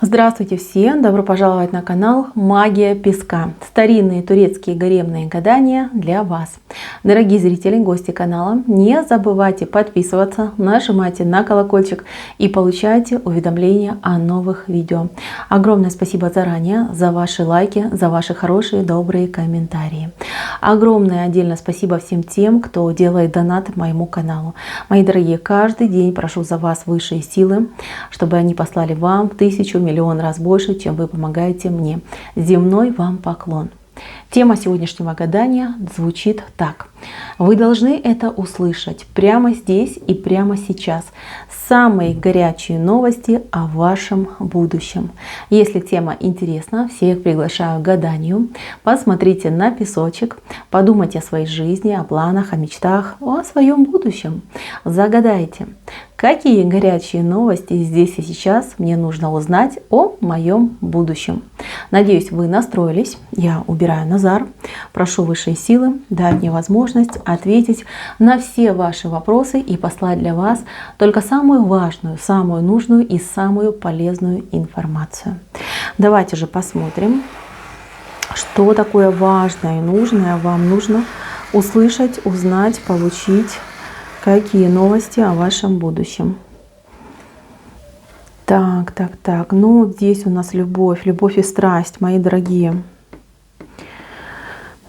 Здравствуйте всем! Добро пожаловать на канал Магия Песка. Старинные турецкие гаремные гадания для вас. Дорогие зрители, гости канала, не забывайте подписываться, нажимайте на колокольчик и получайте уведомления о новых видео. Огромное спасибо заранее за ваши лайки, за ваши хорошие, добрые комментарии. Огромное отдельно спасибо всем тем, кто делает донаты моему каналу. Мои дорогие, каждый день прошу за вас высшие силы, чтобы они послали вам 1000 миллион раз больше, чем вы помогаете мне. Земной вам поклон. Тема сегодняшнего гадания звучит так. Вы должны это услышать прямо здесь и прямо сейчас. Самые горячие новости о вашем будущем. Если тема интересна, всех приглашаю к гаданию. Посмотрите на песочек, подумайте о своей жизни, о планах, о мечтах, о своем будущем. Загадайте, какие горячие новости здесь и сейчас мне нужно узнать о моем будущем. Надеюсь, вы настроились. Я убираю Назар. Прошу высшие силы дать мне возможность ответить на все ваши вопросы и послать для вас только самую важную, самую нужную и самую полезную информацию. Давайте же посмотрим, что такое важное и нужное вам нужно услышать, узнать, получить, какие новости о вашем будущем. Так. Ну, здесь у нас любовь и страсть, мои дорогие.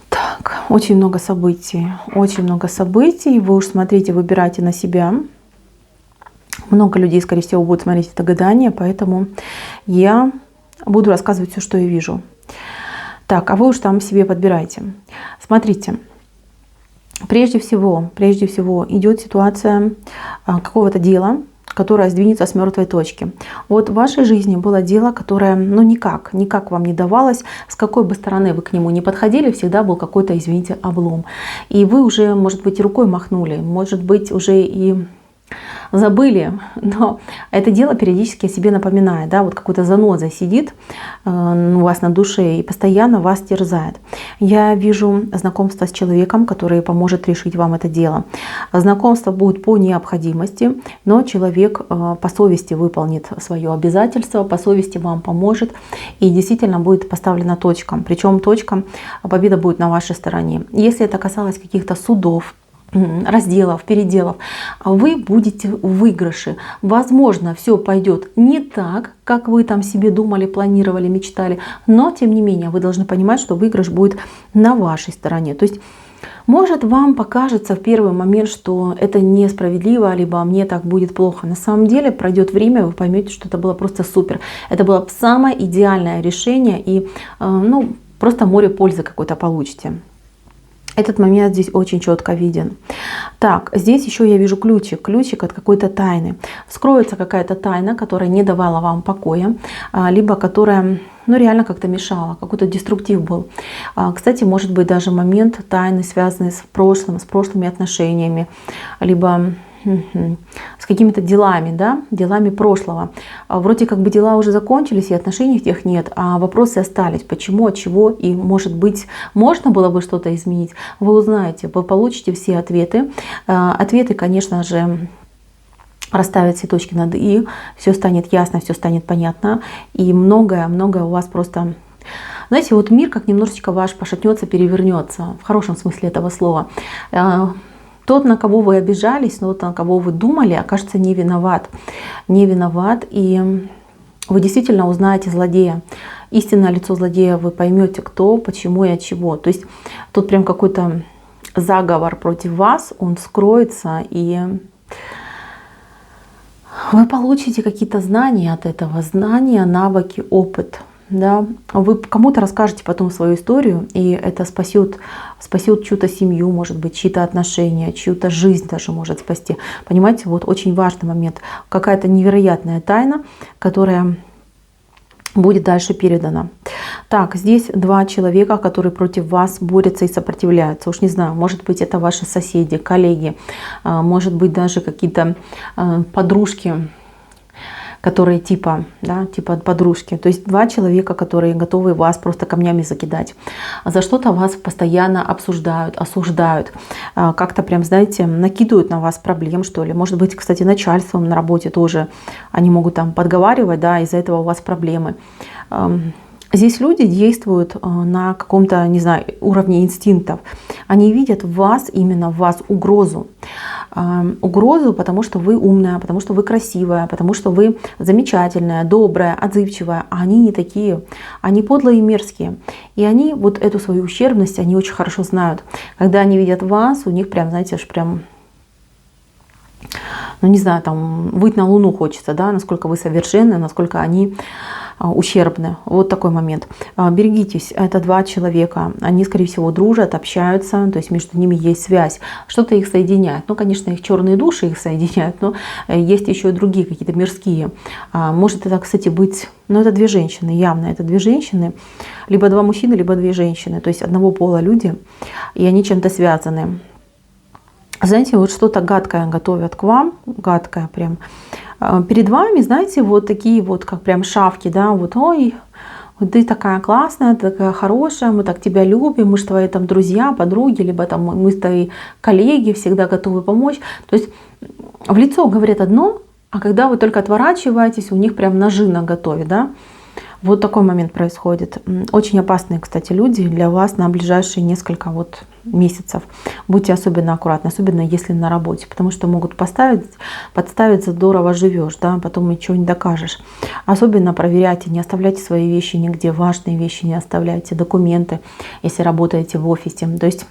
Так, очень много событий. Вы уж смотрите, выбирайте на себя. Много людей, скорее всего, будут смотреть это гадание, поэтому я буду рассказывать все, что я вижу. Так, а вы уж там себе подбирайте. Смотрите. Прежде всего идет ситуация какого-то дела, которое сдвинется с мертвой точки. Вот в вашей жизни было дело, которое никак вам не давалось, с какой бы стороны вы к нему не подходили, всегда был какой-то, извините, облом. И вы уже, может быть, и рукой махнули, может быть, уже и забыли, но это дело периодически о себе напоминает, да, вот какой-то занозой сидит у вас на душе и постоянно вас терзает. Я вижу знакомство с человеком, который поможет решить вам это дело. Знакомство будет по необходимости, но человек по совести выполнит свое обязательство, по совести вам поможет и действительно будет поставлена точка. Причем точка, победа будет на вашей стороне. Если это касалось каких-то судов, разделов, переделов, вы будете в выигрыше. Возможно, все пойдет не так, как вы там себе думали, планировали, мечтали, но тем не менее вы должны понимать, что выигрыш будет на вашей стороне. То есть, может, вам покажется в первый момент, что это несправедливо, либо мне так будет плохо. На самом деле пройдет время, вы поймете, что это было просто супер. Это было самое идеальное решение, и просто море пользы какой-то получите. Этот момент здесь очень четко виден. Так, здесь еще я вижу ключик от какой-то тайны. Вскроется какая-то тайна, которая не давала вам покоя, либо которая реально как-то мешала, какой-то деструктив был. Кстати, может быть даже момент тайны, связанный с прошлыми отношениями, либо с какими-то делами, да, делами прошлого. Вроде как бы дела уже закончились, и отношений тех нет, а вопросы остались. Почему, от чего, и может быть, можно было бы что-то изменить. Вы узнаете, вы получите все ответы. Ответы, конечно же, расставят все точки над «и», все станет ясно, все станет понятно, и многое у вас просто... Знаете, вот мир как немножечко ваш пошатнется, перевернется, в хорошем смысле этого слова. Тот, на кого вы обижались, тот, на кого вы думали, окажется не виноват, и вы действительно узнаете злодея. Истинное лицо злодея вы поймете, кто, почему и от чего. То есть тут прям какой-то заговор против вас, он вскроется, и вы получите какие-то знания от этого, знания, навыки, опыт. Да? Вы кому-то расскажете потом свою историю, и это спасет чью-то семью, может быть, чьи-то отношения, чью-то жизнь даже может спасти. Понимаете, вот очень важный момент. Какая-то невероятная тайна, которая будет дальше передана. Так, здесь два человека, которые против вас борются и сопротивляются. Уж не знаю, может быть, это ваши соседи, коллеги, может быть, даже какие-то подружки, которые типа, да, типа подружки. То есть два человека, которые готовы вас просто камнями закидать. За что-то вас постоянно обсуждают, осуждают. Как-то прям, знаете, накидывают на вас проблем, что ли. Может быть, кстати, начальством на работе тоже они могут там подговаривать, да, из-за этого у вас проблемы. Здесь люди действуют на каком-то, не знаю, уровне инстинктов. Они видят в вас, именно в вас угрозу. Угрозу, потому что вы умная, потому что вы красивая, потому что вы замечательная, добрая, отзывчивая. А они не такие. Они подлые и мерзкие. И они вот эту свою ущербность, они очень хорошо знают. Когда они видят вас, у них прям, знаете, аж прям... Ну, не знаю, там, выйти на Луну хочется, да, насколько вы совершенны, насколько они ущербны. Вот такой момент. Берегитесь, это два человека. Они, скорее всего, дружат, общаются, то есть между ними есть связь. Что-то их соединяет. Ну, конечно, их черные души их соединяют, но есть еще и другие какие-то мирские. Может это, кстати, быть... Ну, это две женщины, явно. Это две женщины. Либо два мужчины, либо две женщины. То есть одного пола люди. И они чем-то связаны. Знаете, вот что-то гадкое готовят к вам, гадкое прям. Перед вами, знаете, вот такие вот, как прям шавки, да, вот, ой, вот ты такая классная, ты такая хорошая, мы так тебя любим, мы же твои там друзья, подруги, либо там мы твои коллеги, всегда готовы помочь. То есть в лицо говорят одно, а когда вы только отворачиваетесь, у них прям ножи наготове, да. Вот такой момент происходит. Очень опасные, кстати, люди для вас на ближайшие несколько вот месяцев. Будьте особенно аккуратны, особенно если на работе, потому что могут подставить, здорово живешь, да, потом ничего не докажешь. Особенно проверяйте, не оставляйте свои вещи нигде, важные вещи не оставляйте, документы, если работаете в офисе. То есть,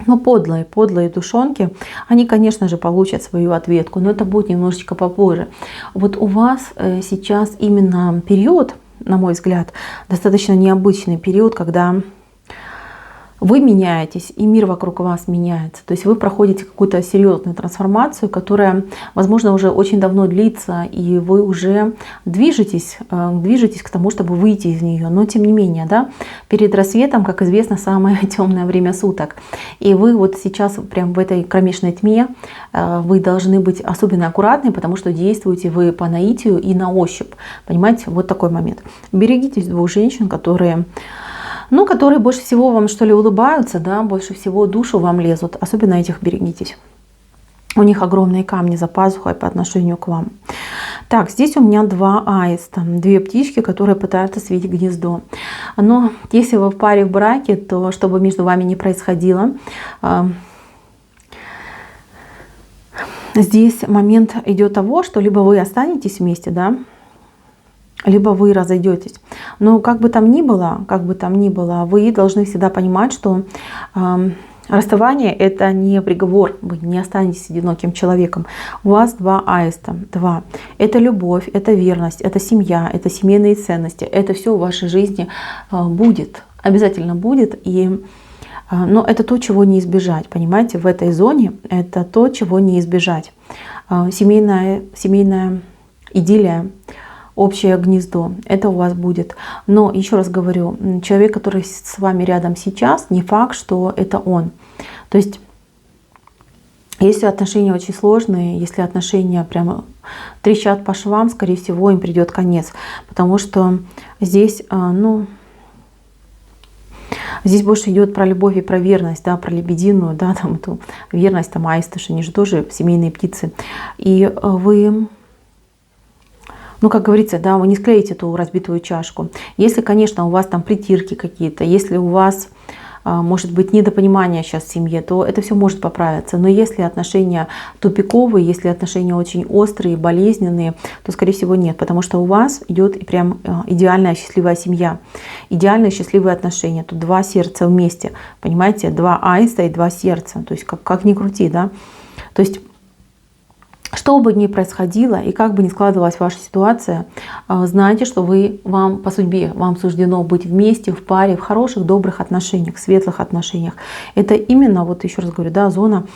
ну, подлые душонки, они, конечно же, получат свою ответку, но это будет немножечко попозже. Вот у вас сейчас именно период, на мой взгляд, достаточно необычный период, когда вы меняетесь, и мир вокруг вас меняется. То есть вы проходите какую-то серьезную трансформацию, которая, возможно, уже очень давно длится, и вы уже движетесь к тому, чтобы выйти из нее. Но тем не менее, да, перед рассветом, как известно, самое темное время суток. И вы вот сейчас прям в этой кромешной тьме вы должны быть особенно аккуратны, потому что действуете вы по наитию и на ощупь. Понимаете, вот такой момент. Берегитесь двух женщин, которые больше всего вам, что ли, улыбаются, да, больше всего душу вам лезут. Особенно этих берегитесь. У них огромные камни за пазухой по отношению к вам. Так, здесь у меня два аиста, две птички, которые пытаются свить гнездо. Но если вы в паре в браке, то что бы между вами ни происходило, здесь момент идет того, что либо вы останетесь вместе, да, либо вы разойдетесь. Но как бы там ни было, вы должны всегда понимать, что расставание — это не приговор, вы не останетесь одиноким человеком. У вас два аиста, два. Это любовь, это верность, это семья, это семейные ценности. Это все в вашей жизни будет, обязательно будет. Но это то, чего не избежать, понимаете, в этой зоне это то, чего не избежать. Семейная идиллия, общее гнездо, это у вас будет. Но еще раз говорю, человек, который с вами рядом сейчас, не факт, что это он. То есть, если отношения очень сложные, если отношения прямо трещат по швам, скорее всего, им придет конец. Потому что здесь, здесь больше идет про любовь и про верность, да, про лебединую, да, там эту верность, там аисты, они же тоже семейные птицы. И вы... как говорится, да, вы не склеите эту разбитую чашку. Если, конечно, у вас там притирки какие-то, если у вас, может быть, недопонимание сейчас в семье, то это все может поправиться. Но если отношения тупиковые, если отношения очень острые, болезненные, то, скорее всего, нет. Потому что у вас идет прям идеальная счастливая семья, идеальные счастливые отношения. Тут два сердца вместе, понимаете, два аиста и два сердца. То есть как ни крути, да. То есть что бы ни происходило и как бы ни складывалась ваша ситуация, знайте, что вам по судьбе, вам суждено быть вместе, в паре, в хороших, добрых отношениях, светлых отношениях. Это именно, вот еще раз говорю, да, зона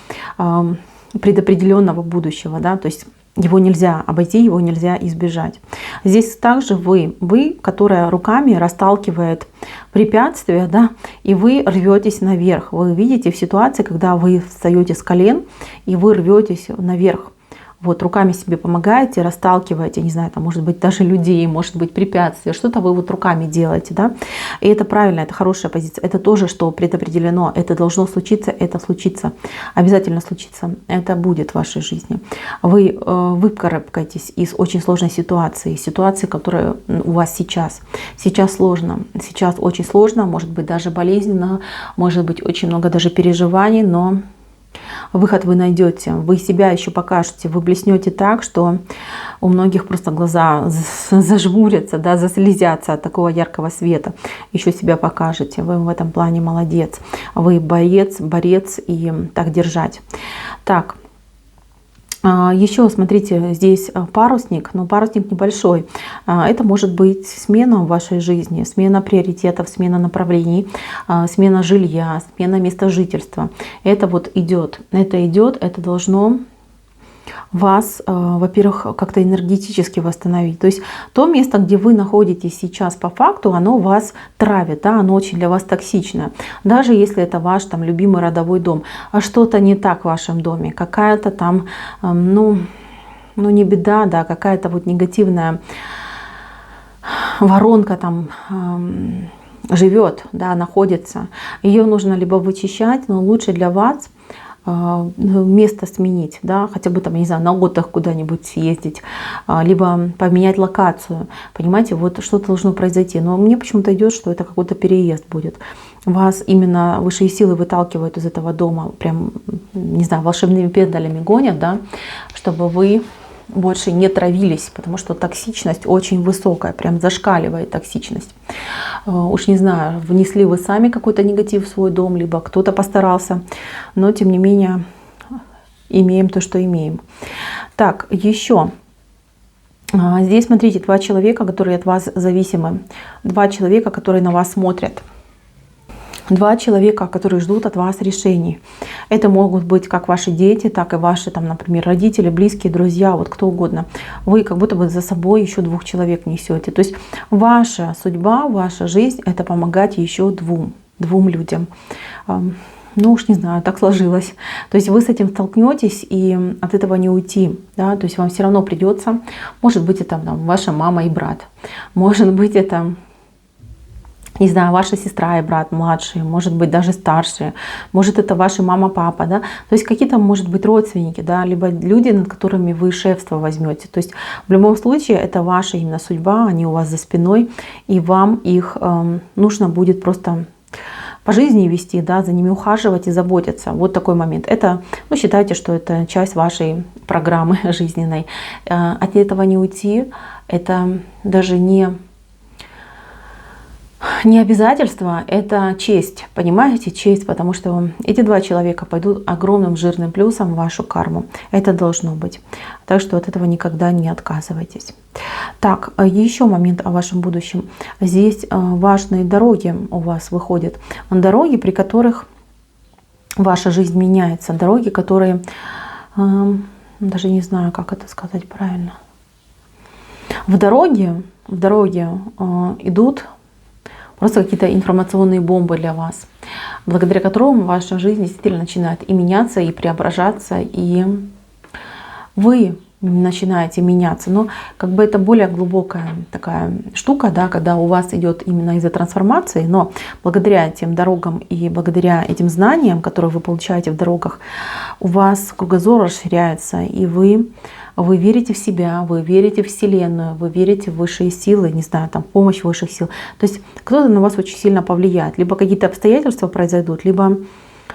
предопределенного будущего, да, то есть его нельзя обойти, его нельзя избежать. Здесь также вы, которая руками расталкивает препятствия, да, и вы рветесь наверх. Вы видите в ситуации, когда вы встаете с колен и вы рветесь наверх. вот руками себе помогаете, расталкиваете, не знаю, там, может быть, даже людей, может быть, препятствия, что-то вы вот руками делаете, да, и это правильно, это хорошая позиция, это тоже, что предопределено, это должно случиться, это случится, обязательно случится, это будет в вашей жизни. Вы выкарабкаетесь из очень сложной ситуации, которая у вас сейчас. Сейчас сложно, сейчас очень сложно, может быть, даже болезненно, может быть, очень много даже переживаний, но выход вы найдете, вы себя еще покажете, вы блеснете так, что у многих просто глаза зажмурятся, да, заслезятся от такого яркого света. Еще себя покажете, вы в этом плане молодец, вы борец и так держать. Так. Еще, смотрите, здесь парусник, но парусник небольшой. Это может быть смена в вашей жизни, смена приоритетов, смена направлений, смена жилья, смена места жительства. Это вот идет, это должно вас, во-первых, как-то энергетически восстановить. То есть то место, где вы находитесь сейчас по факту, оно вас травит, да, оно очень для вас токсично. Даже если это ваш там любимый родовой дом. А что-то не так в вашем доме, какая-то там, ну не беда, да, какая-то вот негативная воронка там живет, да, находится. Ее нужно либо вычищать, но лучше для вас место сменить, да, хотя бы там, не знаю, на отдых куда-нибудь съездить, либо поменять локацию. Понимаете, вот что-то должно произойти. Но мне почему-то идет, что это какой-то переезд будет. Вас именно высшие силы выталкивают из этого дома, прям, не знаю, волшебными педалями гонят, да, чтобы вы больше не травились, потому что токсичность очень высокая, прям зашкаливает токсичность. Уж не знаю, внесли вы сами какой-то негатив в свой дом, либо кто-то постарался, но тем не менее имеем то, что имеем. Так, еще. Здесь, смотрите, 2 человека, которые от вас зависимы, 2 человека, которые на вас смотрят. 2 человека, которые ждут от вас решений. Это могут быть как ваши дети, так и ваши, там, например, родители, близкие, друзья, вот кто угодно. Вы как будто бы за собой еще 2 человек несете. То есть ваша судьба, ваша жизнь — это помогать еще двум людям. Ну уж не знаю, так сложилось. То есть вы с этим столкнетесь, и от этого не уйти. Да? То есть вам все равно придется, может быть, это там, ваша мама и брат, может быть, это, не знаю, ваша сестра и брат младшие, может быть, даже старшие, может, это ваши мама, папа, да, то есть какие-то, может быть, родственники, да, либо люди, над которыми вы шефство возьмете. То есть в любом случае это ваша именно судьба, они у вас за спиной, и вам их нужно будет просто по жизни вести, да, за ними ухаживать и заботиться. Вот такой момент. Это, ну, считайте, что это часть вашей программы жизненной. От этого не уйти, это даже не обязательство, это честь, понимаете, честь, потому что эти 2 человека пойдут огромным жирным плюсом в вашу карму. Это должно быть. Так что от этого никогда не отказывайтесь. Так, еще момент о вашем будущем. Здесь важные дороги у вас выходят. Дороги, при которых ваша жизнь меняется. Дороги, которые, даже не знаю, как это сказать правильно. В дороге идут просто какие-то информационные бомбы для вас, благодаря которым ваша жизнь действительно начинает и меняться, и преображаться, и вы начинаете меняться. Но как бы это более глубокая такая штука, да, когда у вас идет именно из-за трансформации, но благодаря этим дорогам и благодаря этим знаниям, которые вы получаете в дорогах, у вас кругозор расширяется, и вы верите в себя, вы верите в Вселенную, вы верите в высшие силы, не знаю, там, помощь высших сил. То есть кто-то на вас очень сильно повлияет. Либо какие-то обстоятельства произойдут, либо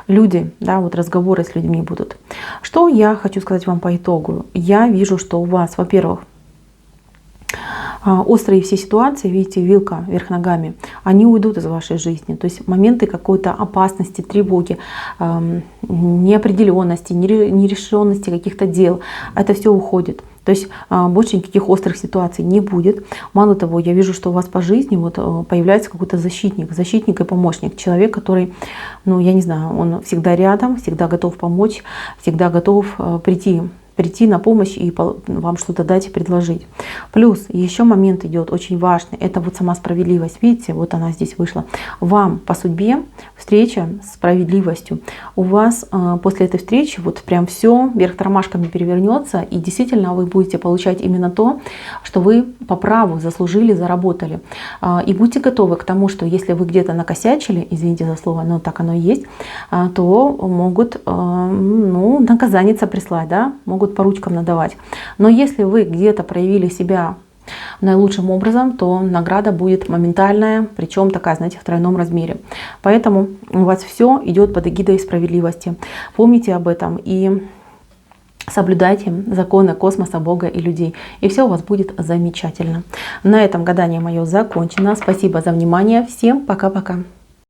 люди, да, вот разговоры с людьми будут. Что я хочу сказать вам по итогу? Я вижу, что у вас, во-первых, острые все ситуации, видите, вилка вверх ногами, они уйдут из вашей жизни. То есть моменты какой-то опасности, тревоги, неопределенности, нерешенности каких-то дел, это все уходит. То есть больше никаких острых ситуаций не будет. Мало того, я вижу, что у вас по жизни вот появляется какой-то защитник и помощник. Человек, который, ну я не знаю, он всегда рядом, всегда готов помочь, всегда готов прийти прийти на помощь и вам что-то дать и предложить. Плюс еще момент идет очень важный, это вот сама справедливость. Видите, вот она здесь вышла. Вам по судьбе встреча с справедливостью. У вас после этой встречи вот прям все вверх тормашками перевернется, и действительно вы будете получать именно то, что вы по праву заслужили, заработали. И будьте готовы к тому, что если вы где-то накосячили, извините за слово, но так оно и есть, то могут наказание прислать, да, могут по ручкам надавать. Но если вы где-то проявили себя наилучшим образом, то награда будет моментальная, причем такая, знаете, в тройном размере. Поэтому у вас все идет под эгидой справедливости. Помните об этом и соблюдайте законы космоса, Бога и людей. И все у вас будет замечательно. На этом гадание мое закончено. Спасибо за внимание. Всем пока-пока.